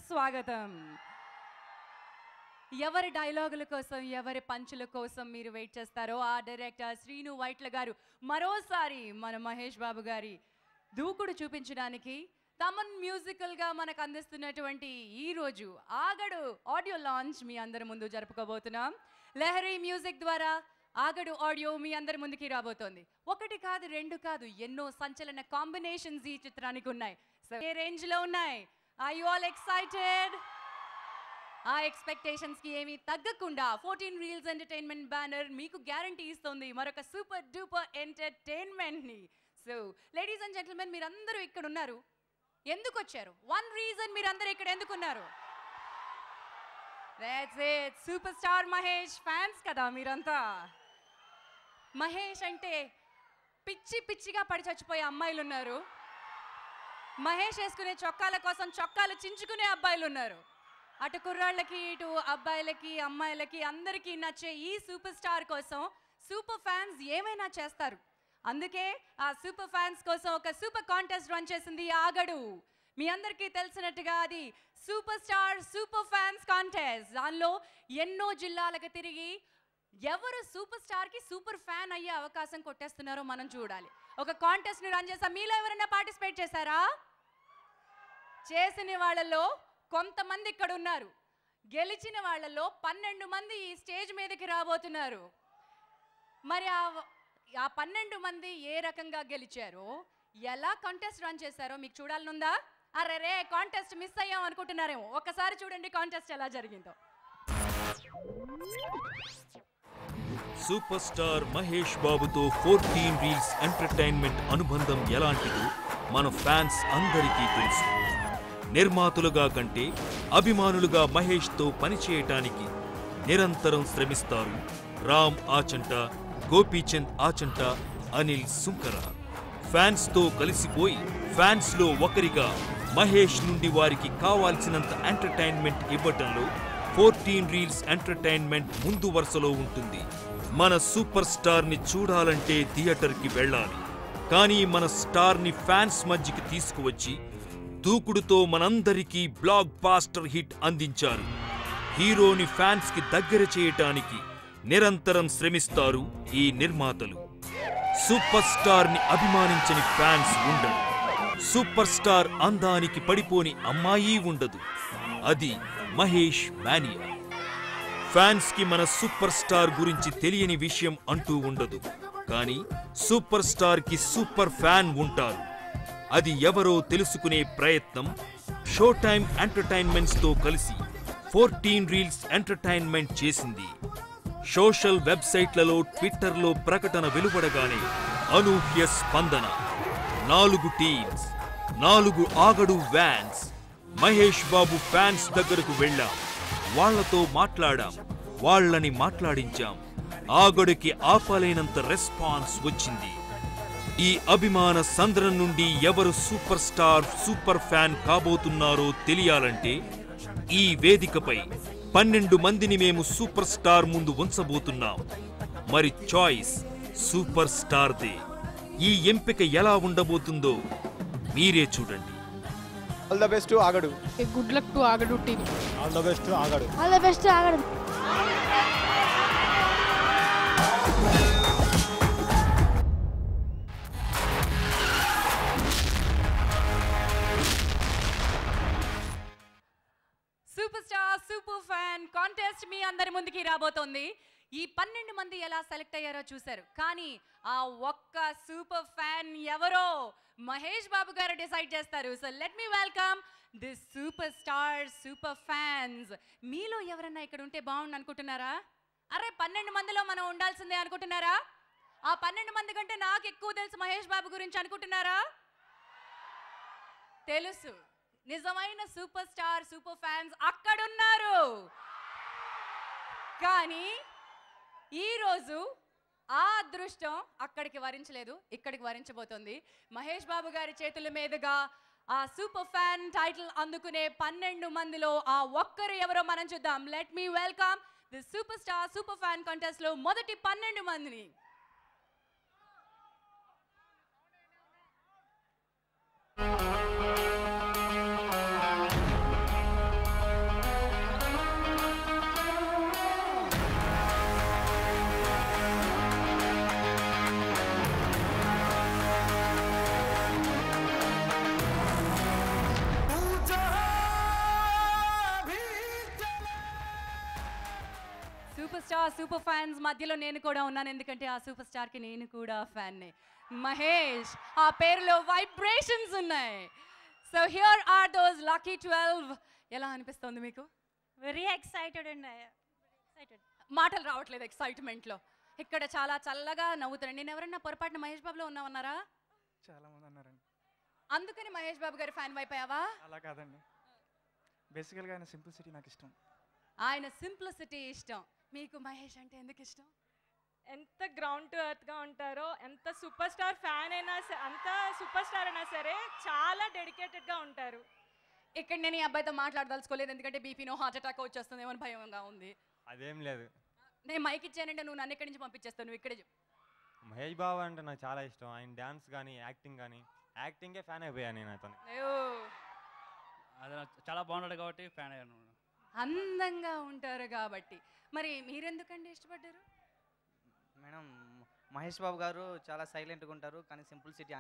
స్వాగతం. ఎవరి డైలాగుల కోసం, ఎవరి పంచుల కోసం మీరు వెయిట్ చేస్తారో ఆ డైరెక్టర్ శ్రీను వైట్ల గారు మరోసారి మన మహేష్ బాబు గారి దూకుడు చూపించడానికి తమన్ మ్యూజికల్గా మనకు అందిస్తున్నటువంటి ఈరోజు ఆగడు ఆడియో లాంచ్ మీ అందరి ముందు జరుపుకోబోతున్నాం. లహరి మ్యూజిక్ ద్వారా ఆగడు ఆడియో మీ అందరి ముందుకి రాబోతోంది. ఒకటి కాదు, రెండు కాదు, ఎన్నో సంచలన కాంబినేషన్స్ ఈ చిత్రానికి ఉన్నాయి. సో ఏ రేంజ్లో ఉన్నాయి? Are you all excited? ఆ ఎక్స్పెక్టేషన్స్కి ఏమీ తగ్గకుండా 14 రీల్స్ ఎంటర్టైన్మెంట్ బ్యానర్ మీకు గ్యారంటీ ఇస్తుంది మరొక సూపర్ డూపర్ ఎంటర్టైన్మెంట్ని. సో లేడీస్ అండ్ జెంటిల్మెన్, మీరందరూ ఇక్కడ ఉన్నారు, ఎందుకు వచ్చారు? వన్ రీజన్ మీరందరూ ఇక్కడ ఎందుకున్నారు? That's it, super star Mahesh fans కదా మీరంతా. మహేష్ అంటే పిచ్చి పిచ్చిగా పడి చచ్చిపోయే అమ్మాయిలు ఉన్నారు, మహేష్ వేసుకునే చొక్కాల కోసం చొక్కాలు చించుకునే అబ్బాయిలు ఉన్నారు. అటు కుర్రాళ్ళకి, ఇటు అబ్బాయిలకి, అమ్మాయిలకి అందరికీ నచ్చే ఈ సూపర్ స్టార్ కోసం సూపర్ ఫ్యాన్స్ ఏమైనా చేస్తారు. అందుకే ఆ సూపర్ ఫ్యాన్స్ కోసం ఒక సూపర్ కాంటెస్ట్ రన్ చేసింది ఆగడు. మీ అందరికీ తెలిసినట్టుగా అది super star super fans contest. దానిలో ఎన్నో జిల్లాలకు తిరిగి ఎవరు సూపర్ స్టార్కి సూపర్ ఫ్యాన్ అయ్యే అవకాశం కొట్టేస్తున్నారో మనం చూడాలి. ఒక కాంటెస్ట్ని రన్ చేసాం. మీలో ఎవరైనా పార్టిసిపేట్ చేశారా? చేసిన వాళ్ళలో కొంతమంది ఇక్కడ ఉన్నారు. గెలిచిన వాళ్ళలో 12 మంది ఈ స్టేజ్ మీదకి రాబోతున్నారు. మరి ఆ 12 మంది ఏ రకంగా గెలిచారో, ఎలా కాంటెస్ట్ రన్ చేశారో మీకు చూడాలనుందా? అరే రే, కాంటెస్ట్ మిస్ అయ్యాం అనుకుంటున్నారేమో. ఒకసారి చూడండి కాంటెస్ట్ ఎలా జరిగిందో. సూపర్ స్టార్ మహేష్ బాబుతో 14 రీల్స్ ఎంటర్టైన్మెంట్ అనుబంధం ఎలాంటిదో మన ఫ్యాన్స్ అందరికీ తెలుసు. నిర్మాతలుగా కంటే అభిమానులుగా మహేష్తో పనిచేయటానికి నిరంతరం శ్రమిస్తారు రామ్ ఆచంట, గోపీచంద్ ఆచంట, అనిల్ సుంకర. ఫ్యాన్స్తో కలిసిపోయి ఫ్యాన్స్లో ఒకరిగా మహేష్ నుండి వారికి కావాల్సినంత ఎంటర్టైన్మెంట్ ఇవ్వటంలో 14 రీల్స్ ఎంటర్టైన్మెంట్ ముందు వరుసలో ఉంటుంది. మన సూపర్ స్టార్ని చూడాలంటే థియేటర్కి వెళ్ళాలి, కానీ మన స్టార్ని ఫ్యాన్స్ మధ్యకి తీసుకువచ్చి దూకుడుతో మనందరికీ బ్లాక్ బాస్టర్ హిట్ అందించారు. హీరోని ఫ్యాన్స్కి దగ్గర చేయటానికి నిరంతరం శ్రమిస్తారు ఈ నిర్మాతలు. సూపర్ స్టార్ని అభిమానించని ఫ్యాన్స్ ఉండరు. సూపర్ స్టార్ అందానికి పడిపోని అమ్మాయి ఉండదు. అది మహేష్ మానియా. ఫ్యాన్స్కి మన సూపర్ స్టార్ గురించి తెలియని విషయం అంటూ ఉండదు. కానీ సూపర్ స్టార్కి సూపర్ ఫ్యాన్ ఉంటారు. అది ఎవరో తెలుసుకునే ప్రయత్నం షో టైమ్ ఎంటర్టైన్మెంట్స్తో కలిసి 14 రీల్స్ ఎంటర్టైన్మెంట్ చేసింది. సోషల్ వెబ్సైట్లలో, ట్విట్టర్లో ప్రకటన వెలువడగానే అనూహ్య స్పందన. 4 టీమ్స్, 4 ఆగడు వ్యాన్స్. మహేష్ బాబు ఫ్యాన్స్ దగ్గరకు వెళ్ళాం, వాళ్లతో మాట్లాడాం, వాళ్ళని మాట్లాడించాం. ఆగడుకి ఆపలేనంత రెస్పాన్స్ వచ్చింది. ఈ అభిమాన సంద్రం నుండి ఎవరు సూపర్ స్టార్ సూపర్ ఫ్యాన్ కాబోతున్నారో తెలియాలంటే ఈ వేదికపై 12 మందిని మేము సూపర్ స్టార్ ముందు ఉంచబోతున్నాం. మరి చాయిస్ సూపర్ స్టార్దే. ఈ ఎంపిక ఎలా ఉండబోతుందో మీరే చూడండి. All the best to Agadu. Good luck to Agadu team. All the best to Agadu. All the best to Agadu. Super star super fan contest మీ అందరి ముందుకి రాబోతోంది. ఈ 12 మంది ఎలా సెలెక్ట్ అయ్యారో చూశారు, కానీ ఆ ఒక్క సూపర్ ఫ్యాన్ ఎవరో మహేష్ బాబు గారు డిసైడ్ చేస్తారు. So let me welcome the super star super fans. మీలో ఎవరన్నా ఇక్కడ ఉంటే బాగుండు అనుకుంటున్నారా? అరే 12 మందిలో మనం ఉండాల్సిందే అనుకుంటున్నారా? ఆ 12 మంది కంటే నాకు ఎక్కువ తెలుసు మహేష్ బాబు గురించి అనుకుంటున్నారా? తెలుసు. నిజమైన సూపర్ స్టార్ సూపర్ ఫ్యాన్స్ అక్కడున్నారు. కానీ ఈరోజు ఆ అదృష్టం అక్కడికి వరించలేదు, ఇక్కడికి వరించబోతోంది. మహేష్ బాబు గారి చేతుల మీదుగా ఆ సూపర్ ఫ్యాన్ టైటిల్ అందుకునే 12 మందిలో ఆ ఒక్కరు ఎవరో మనం చూద్దాం. Let me welcome the super star super fan contest లో మొదటి 12 మందిని. సూపర్ స్టార్ సూపర్ ఫ్యాన్స్ మధ్యలో నేను కూడా ఉన్నాను, ఎందుకంటే ఆ సూపర్ స్టార్కి నేను కూడా ఫ్యాన్నే. మహేష్, ఆ పేరులో వైబ్రేషన్స్ ఉన్నాయి. So here are those lucky 12. ఎలా అనిపిస్తుంది మీకు? వెరీ ఎక్సైటెడ్ అండి. మాటలు రావట్లేదు ఎక్సైట్మెంట్లో. ఇక్కడ చాలా చల్లగా నవ్వుతున్నాను. నేను ఎవరన్నా పొరపాటున మహేష్ బాబులో ఉన్నామన్నారా? చాలా మంది అన్నారండి. అందుకని మహేష్ బాబు గారి ఫ్యాన్ అయిపోయావా? అలా కాదండి, బేసికల్గా ఆయన సింప్లిసిటీ నాకు ఇష్టం. ఆయన సింప్లిసిటీ ఇష్టం. మీకు మహేష్ అంటే ఎందుకు ఇష్టం? ఎంత గ్రౌండ్ టు ఎర్త్గా ఉంటారో, ఎంత సూపర్ స్టార్ ఫ్యాన్ అయినా అంత సూపర్ స్టార్ అయినా సరే చాలా డెడికేటెడ్గా ఉంటారు. ఇక్కడ నేను ఈ అబ్బాయితో మాట్లాడదలుచుకోలేదు, ఎందుకంటే బీపీనో హార్ట్ అటాక్ వచ్చేస్తుందేమో అని భయంగా ఉంది. అదేం లేదు. నేను మైక్ ఇచ్చానంటే నువ్వు నన్ను ఇక్కడి నుంచి పంపించేస్తావు, నువ్వు ఇక్కడే చెప్పు. మహేష్ బాబు అంటే నాకు చాలా ఇష్టం. ఆయన డ్యాన్స్ కానీ యాక్టింగ్ కానీ, యాక్టింగే ఫ్యాన్ అయిపోయాను నేను అతను. అది చాలా బాగుంటాడు కాబట్టి ఫ్యాన్ అయ్యాను. అందంగా ఉంటారు కాబట్టి. మరి మీరెందుకండి ఇష్టపడ్డారు? మేడం, మహేష్ బాబు గారు చాలా సైలెంట్గా ఉంటారు, కానీ సింప్లిసిటీ.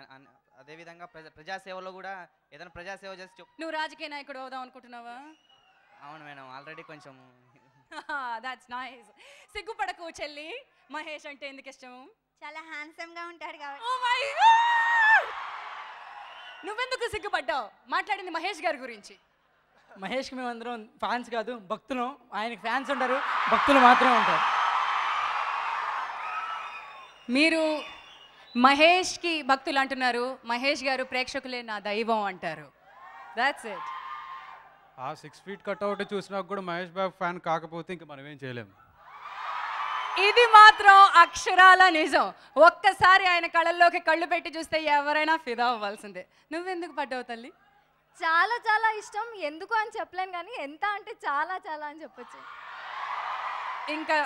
అదేవిధంగా ప్రజాసేవలో కూడా ఏదైనా ప్రజాసేవ చేసి నువ్వు రాజకీయ నాయకుడు అవుదాం అనుకుంటున్నావా? అవును మేడం, ఆల్రెడీ కొంచెం. That's nice. సిగ్గుపడకు చెల్లి, మహేష్ అంటే ఎందుకు ఇష్టం? చాలా హ్యాండ్సమ్గా ఉంటాడు కాబట్టి. Oh my God! నువ్వెందుకు సిగ్గుపడ్డావు? మాట్లాడింది మహేష్ గారి గురించి. మహేష్కి మేమందరం ఫ్యాన్స్ కాదు, భక్తులు. ఆయనకి ఫ్యాన్స్ ఉంటారు, భక్తులు మాత్రమే ఉంటారు. మీరు మహేష్కి భక్తులు అంటున్నారు, మహేష్ గారు ప్రేక్షకులే నా దైవం అంటారు. That's it. ఆ 6 ఫీట్ కట్అవుట్ చూసినా కూడా మహేష్ బాబు ఫ్యాన్ కాకపోతే ఇంకా మనం ఏం చేయలేము. ఇది మాత్రం అక్షరాల నిజం. ఒక్కసారి ఆయన కళ్ళల్లోకి కళ్ళు పెట్టి చూస్తే ఎవరైనా ఫిదా అవ్వాల్సిందే. నువ్వెందుకు పడ్డావు తల్లి? చాలా చాలా ఇష్టం. ఎందుకు అని చెప్పలేను, కానీ ఎంత అంటే చాలా చాలా అని చెప్పొచ్చు. ఇంకా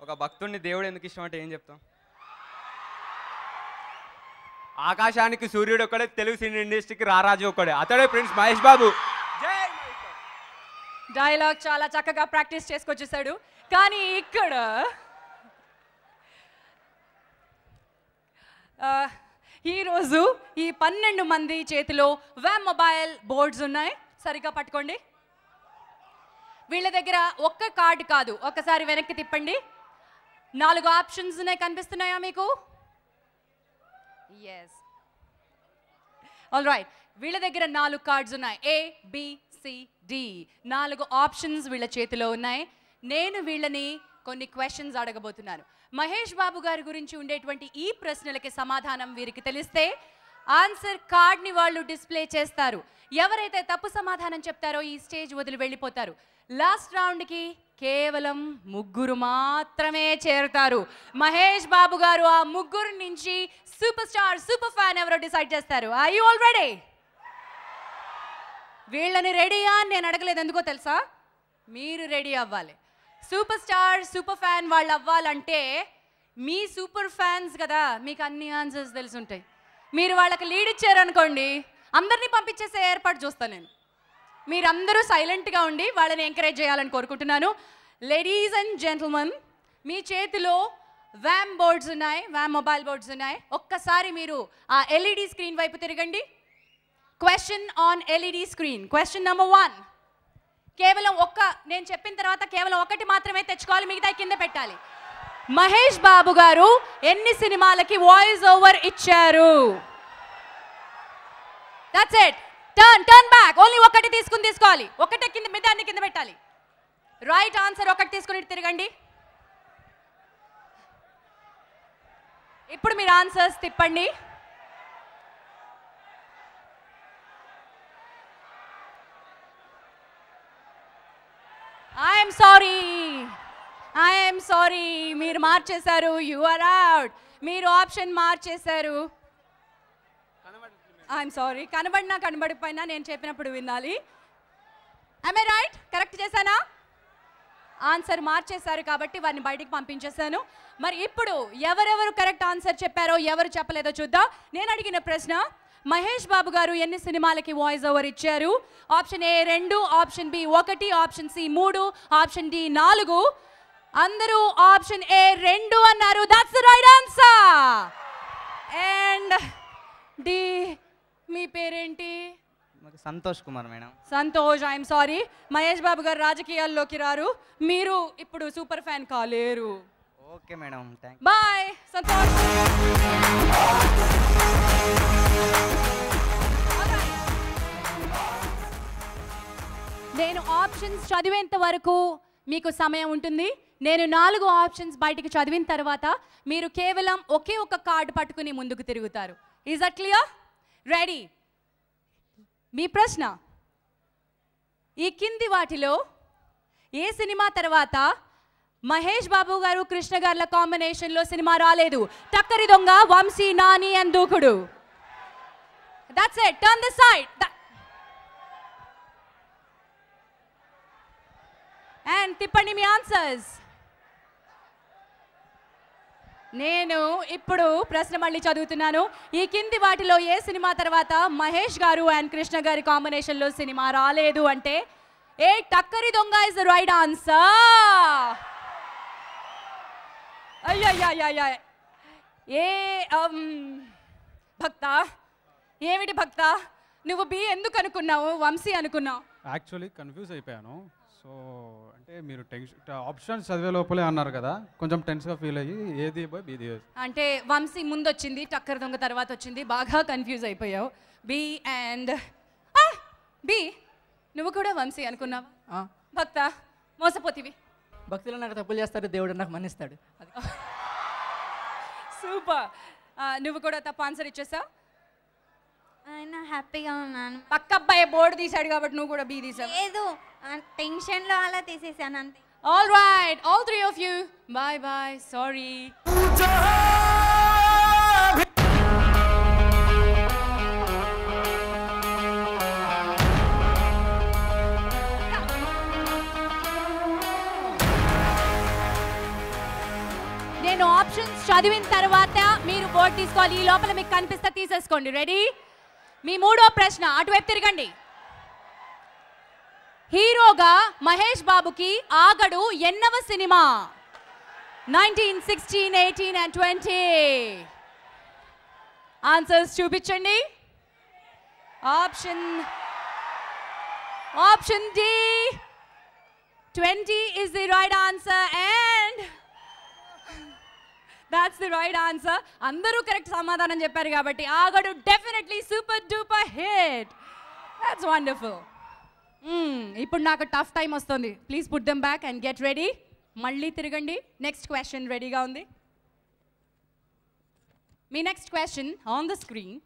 ఒక భక్తుడిని దేవుడు ఎందుకు ఇష్టం అంటే ఏం చెప్తాం? ఆకాశానికి సూర్యుడు ఒక్కడే, తెలుగు సినీ ఇండస్ట్రీకి రారాజు ఒక్కడే, అతడే ఫ్రెండ్స్ మహేష్ బాబు. డైలాగ్ చాలా చక్కగా ప్రాక్టీస్ చేసుకొచ్చేసాడు. కానీ ఇక్కడ ఈరోజు ఈ 12 మంది చేతిలో వ్యామ్ మొబైల్ బోర్డ్స్ ఉన్నాయి. సరిగ్గా పట్టుకోండి. వీళ్ళ దగ్గర ఒక్క కార్డు కాదు, ఒక్కసారి వెనక్కి తిప్పండి. 4 ఆప్షన్స్ ఉన్నాయి, కనిపిస్తున్నాయా మీకు? ఎస్. All right. వీళ్ళ దగ్గర 4 కార్డ్స్ ఉన్నాయి. ABCD 4 ఆప్షన్స్ వీళ్ళ చేతిలో ఉన్నాయి. నేను వీళ్ళని కొన్ని క్వశ్చన్స్ అడగబోతున్నాను. మహేష్ బాబు గారి గురించి ఉండేటువంటి ఈ ప్రశ్నలకి సమాధానం వీరికి తెలిస్తే ఆన్సర్ కార్డ్ని వాళ్ళు డిస్ప్లే చేస్తారు. ఎవరైతే తప్పు సమాధానం చెప్తారో ఈ స్టేజ్ వదిలి వెళ్ళిపోతారు. లాస్ట్ రౌండ్కి కేవలం 3 మాత్రమే చేరుతారు. మహేష్ బాబు గారు ఆ 3 నుంచి సూపర్ స్టార్ సూపర్ ఫ్యాన్ ఎవరో డిసైడ్ చేస్తారు. Are you all ready? వీళ్ళని రెడీయా అని నేను అడగలేదు, ఎందుకో తెలుసా? మీరు రెడీ అవ్వాలి. సూపర్ స్టార్ సూపర్ ఫ్యాన్ వాళ్ళు అవ్వాలంటే మీ సూపర్ ఫ్యాన్స్ కదా, మీకు అన్ని ఆన్సర్స్ తెలిసి ఉంటాయి. మీరు వాళ్ళకి లీడ్ ఇచ్చారనుకోండి, అందరినీ పంపించేసే ఏర్పాటు చూస్తాను నేను. మీరందరూ సైలెంట్గా ఉండి వాళ్ళని ఎంకరేజ్ చేయాలని కోరుకుంటున్నాను. లేడీస్ అండ్ జెంటిల్మెన్, మీ చేతిలో వ్యామ్ బోర్డ్స్ ఉన్నాయి, వ్యామ్ మొబైల్ బోర్డ్స్ ఉన్నాయి. ఒక్కసారి మీరు ఆ ఎల్ఈడి స్క్రీన్ వైపు తిరగండి. Question on LED screen. Question number 1. కేవలం నేను చెప్పిన తర్వాత కేవలం 1 మాత్రమే తెచ్చుకోవాలి, మిగతా కింద పెట్టాలి. మహేష్ బాబు గారు ఎన్ని సినిమాలకి వాయిస్ ఓవర్ ఇచ్చారు? That's it. Turn back. Only 1 తీసుకోవాలి. 1 కింద, మిగతా అన్ని కింద పెట్టాలి. రైట్ ఆన్సర్ 1 తీసుకుని తిరగండి. ఇప్పుడు మీరు ఆన్సర్స్ తిప్పండి. ఐఎమ్ సారీ, మీరు మార్చేశారు. You are out. మీరు ఆప్షన్ మార్చేశారు. I'm sorry. కనబడినా కనబడిపోయినా నేను చెప్పినప్పుడు వినాలి. I right? కరెక్ట్ చేశానా? ఆన్సర్ మార్చేశారు కాబట్టి వారిని బయటికి పంపించేశాను. మరి ఇప్పుడు ఎవరెవరు కరెక్ట్ ఆన్సర్ చెప్పారో, ఎవరు చెప్పలేదో చూద్దాం. నేను అడిగిన ప్రశ్న, మహేష్ బాబు గారు ఎన్ని సినిమాలకి వాయిస్ ఓవర్ ఇచ్చారు? Option A 2, option B 1, option C 3, option D 4. అందరూ ఆప్షన్ ఏ 2 అన్నారు. That's the right answer. And D, మీ పేరేంటి? Santosh Kumar madam. Santosh, I'm sorry, Mahesh Babu గారు రాజకీయాల్లోకి రారు, మీరు ఇప్పుడు సూపర్ ఫ్యాన్ కాలేరు. Okay madam, thank bye Santosh. నేను ఆప్షన్స్ చదివేంత వరకు మీకు సమయం ఉంటుంది. నేను 4 ఆప్షన్స్ బయటికి చదివిన తర్వాత మీరు కేవలం ఒకే ఒక కార్డు పట్టుకుని ముందుకు తిరుగుతారు. Is that clear? రెడీ? మీ ప్రశ్న, ఈ కింది వాటిలో ఏ సినిమా తర్వాత మహేష్ బాబు గారు కృష్ణ గారుల కాంబినేషన్లో సినిమా రాలేదు? టక్కరి దొంగ, వంశీ, నాని అండ్ దూకుడు. That's it. Turn the side and తిప్పండి మీ ఆన్సర్స్. నేను ఇప్పుడు ప్రశ్న మళ్ళీ చదువుతున్నాను. ఈ కింది వాటిలో ఏ సినిమా తర్వాత మహేష్ గారు అండ్ కృష్ణ గారి కాంబినేషన్లో సినిమా రాలేదు అంటే ఏ టక్కరి దొంగ ఇస్ ద రైట్ ఆన్సర్. అయ్యయ్యయ్యయ్య, ఏ భక్త, ఏమిటి భక్త, నువ్వు బి ఎందుకు అనుకున్నావు, వంశీ అనుకున్నావు? యాక్చువల్లీ కన్ఫ్యూజ్ అయిపోయాను. సో అంటే మీరు ఆప్షన్స్ చదివే లోపలే అన్నారు కదా, కొంచెం టెన్స్గా ఫీల్ అయ్యి ఏది బీది. అంటే వంశీ ముందు వచ్చింది, టక్కర్ దొంగ తర్వాత వచ్చింది, బాగా కన్ఫ్యూజ్ అయిపోయావు. బి అండ్ బి, నువ్వు కూడా వంశీ అనుకున్నావా? భక్త, మోసపోతివి. భక్తులు నాకు తప్పులు చేస్తారు, దేవుడు నాకు మన్నిస్తాడు. సూపర్. నువ్వు కూడా తప్పు ఆన్సర్ ఇచ్చేసావు. ఆయన హ్యాపీగా ఉన్నాను. పక్క అబ్బాయి బోర్డు తీశాడు కాబట్టి నువ్వు కూడా బి తీసావు. ఏదో టెన్షన్లో అలా తీసేసాను అంతే. All right, all 3 of you. Bye bye. Sorry. నేను ఆప్షన్స్ చదివిన తర్వాత మీరు బోర్డు తీసుకోవాలి. ఈ లోపల మీకు కనిపిస్తే తీసేసుకోండి. రెడీ? మీ 3వ ప్రశ్న, అటువైపు తిరగండి. హీరోగా మహేష్ బాబుకి ఆగడు ఎన్నవ సినిమా? 1916, 18 and 20. ఆన్సర్స్ చూపించండి. Option D 20 is the right answer and that's the right answer. అందరూ కరెక్ట్ సమాధానం చెప్పారు కాబట్టి Aagadu definitely super duper hit. That's wonderful. ఇప్పుడు నాకు టఫ్ టైం వస్తుంది. Please put them back and get ready. మళ్ళీ తిరగండి. నెక్స్ట్ క్వశ్చన్ రెడీగా ఉంది. మీ next question on the screen.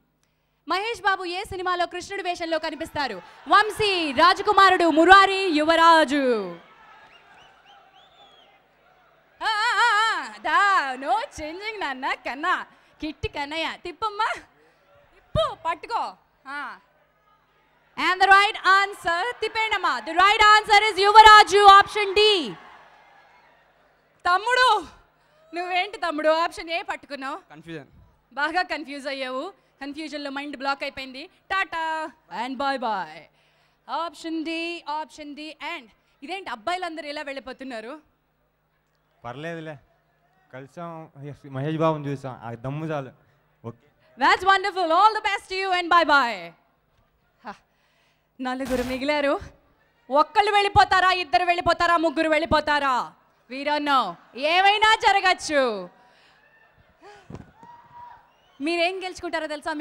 Mahesh Babu ఏ సినిమాలో కృష్ణుడి వేషంలో కనిపిస్తారు? వంశీ, రాజకుమారుడు, మురారి, యువరాజు. దా నో చేంజింగ్ నాన్న. కన్నా కిట్టి కన్నయ్య తిప్పమ్మా, తిప్పు, పట్టుకో. And the right answer, తిప్పేండమ్మా. The right answer is యువరాజు, ఆప్షన్ డి. తమ్ముడు, నువ్వేంటి తమ్ముడు ఆప్షన్ ఏ పట్టుకున్నావు? కన్ఫ్యూజన్. బాగా కన్ఫ్యూజ్ అయ్యావు. కన్ఫ్యూజన్లో మైండ్ బ్లాక్ అయిపోయింది. Tata and bye bye. Option D. And ఇదేంటి అబ్బాయిలందరూ ఇలా వెళ్ళిపోతున్నారు? పర్లేదులే, కలిసాం, మహేష్ బాబుని చూసాం, ఆ దమ్ము చాలు. Okay, That's wonderful. All the best to you and bye bye. నలుగురు మిగిలారు. ఒక్కళ్ళు వెళ్ళిపోతారా, ఇద్దరు వెళ్ళిపోతారా, ముగ్గురు వెళ్ళిపోతారా? We don't know. ఏమైనా జరగచ్చు. మీరేం గెలుచుకుంటారో తెలుసా?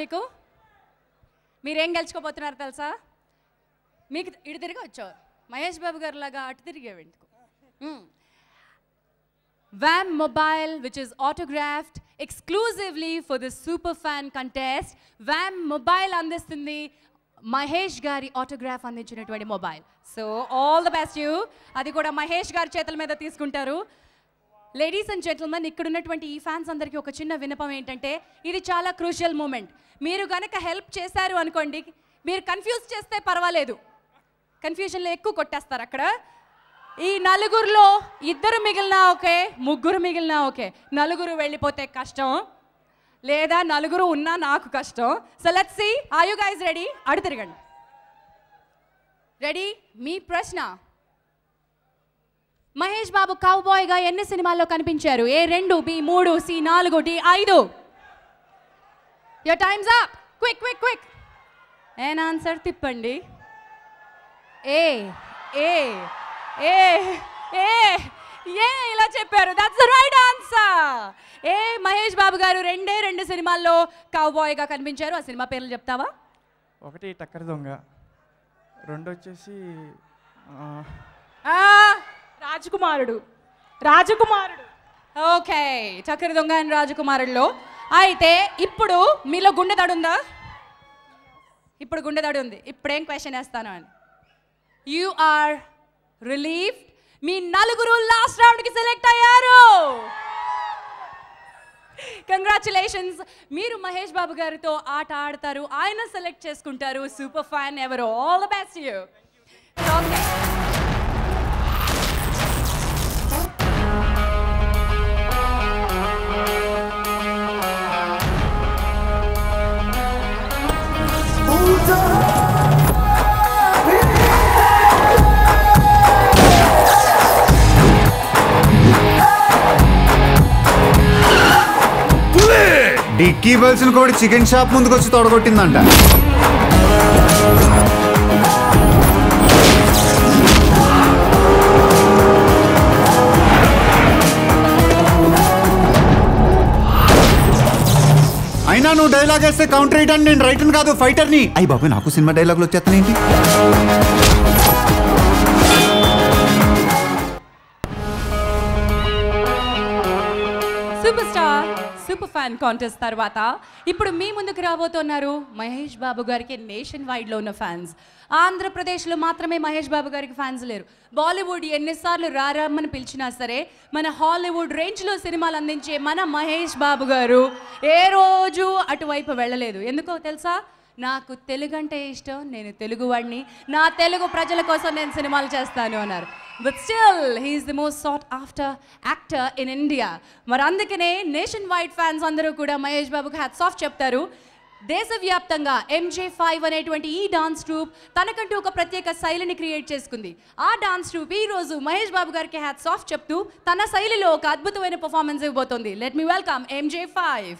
మీరేం గెలుచుకోబోతున్నారో తెలుసా? మీకు ఇటు తిరిగి వచ్చావు, మహేష్ బాబు గారు లాగా అటు తిరిగే వెందుకు? VAM Mobile, which is autographed exclusively for the super fan contest. VAM Mobile అందిస్తుంది మహేష్ గారి ఆటోగ్రాఫ్ అందించినటువంటి mobile. So all the best you. అది కూడా మహేష్ గారి చేతుల మీద తీసుకుంటారు. లేడీస్ అండ్ జెంటిల్మెన్, ఇక్కడ ఉన్నటువంటి ఈ ఫ్యాన్స్ అందరికీ ఒక చిన్న విన్నపం ఏంటంటే, ఇది చాలా క్రూషియల్ మూమెంట్. మీరు కనుక హెల్ప్ చేశారు అనుకోండి, మీరు కన్ఫ్యూజ్ చేస్తే పర్వాలేదు, కన్ఫ్యూజన్లో ఎక్కువ కొట్టేస్తారు అక్కడ. ఈ నలుగురిలో ఇద్దరు మిగిలినా ఓకే, ముగ్గురు మిగిలినా ఓకే. నలుగురు వెళ్ళిపోతే కష్టం, లేదా నలుగురు ఉన్నా నాకు కష్టం. So let's see, are you guys ready? అడు తిరగండి. రెడీ? మీ ప్రశ్న, మహేష్ బాబు కౌబాయ్గా ఎన్ని సినిమాల్లో కనిపించారు? A 2, B 3, C 4, D 5. Your time's up. Quick. ఏం ఆన్సర్ తిప్పండి. A A A A A ఇలా చెప్పారు. That's the right answer. A Mahesh Babu గారు 2 సినిమాల్లో కౌబాయ్గా కనిపించారు. ఆ సినిమా పేర్లు చెప్తావా? ఒకటి టక్కరి దొంగ, 2 వచ్చేసి రాజకుమారుడు. రాజకుమారుడు. ఓకే, చక్కరి దొంగ అండ్ రాజకుమారుల్లో. అయితే ఇప్పుడు మీలో గుండెదడు ఉందా? ఇప్పుడు గుండెదడు ఉంది. ఇప్పుడేం క్వశ్చన్ వేస్తాను అని. You are relieved. మీ 4 లాస్ట్ రౌండ్కి సెలెక్ట్ అయ్యారు. కంగ్రాచులేషన్స్. మీరు మహేష్ బాబు గారితో ఆట ఆడతారు, ఆయన సెలెక్ట్ చేసుకుంటారు సూపర్ ఫ్యాన్ ఎవరో. All the best you. Okay, డిక్కీ బల్సిన కూడా చికెన్ షాప్ ముందుకు వచ్చి తొడగొట్టిందంట. అయినా నువ్వు డైలాగ్ వేస్తే కౌంటర్ వేయడానికి నేను రైటర్ కాదు, ఫైటర్ని. అయ్యి బాబు, నాకు సినిమా డైలాగులు వచ్చేస్తానేంటి? Super star super fan contest తర్వాత ఇప్పుడు మీ ముందుకు రాబోతున్నారు మహేష్ బాబు గారికి నేషన్ వైడ్లో ఉన్న ఫ్యాన్స్. ఆంధ్రప్రదేశ్లో మాత్రమే మహేష్ బాబు గారికి ఫ్యాన్స్ లేరు. బాలీవుడ్ ఎన్నిసార్లు రారమ్మని పిలిచినా సరే మన హాలీవుడ్ రేంజ్లో సినిమాలు అందించే మన మహేష్ బాబు గారు ఏ రోజు అటువైపు వెళ్ళలేదు. ఎందుకో తెలుసా? నాకు తెలుగు అంటే ఇష్టం, నేను తెలుగువాడిని, నా తెలుగు ప్రజల కోసం నేను సినిమాలు చేస్తాను అన్నారు. But still he's the most sought after actor in India. మరి అందుకనే నేషన్ వైడ్ ఫ్యాన్స్ అందరూ కూడా మహేష్ బాబుకి హ్యాట్స్ ఆఫ్ చెప్తారు. దేశవ్యాప్తంగా MJ5 అనేటువంటి ఈ డాన్స్ ట్రూప్ తనకంటూ ఒక ప్రత్యేక శైలిని క్రియేట్ చేసుకుంది. ఆ డాన్స్ ట్రూప్ ఈ రోజు మహేష్ బాబు గారికి హ్యాట్స్ ఆఫ్ చెప్తూ తన శైలిలో ఒక అద్భుతమైన పర్ఫార్మెన్స్ ఇవ్వబోతోంది. Let me welcome MJ5.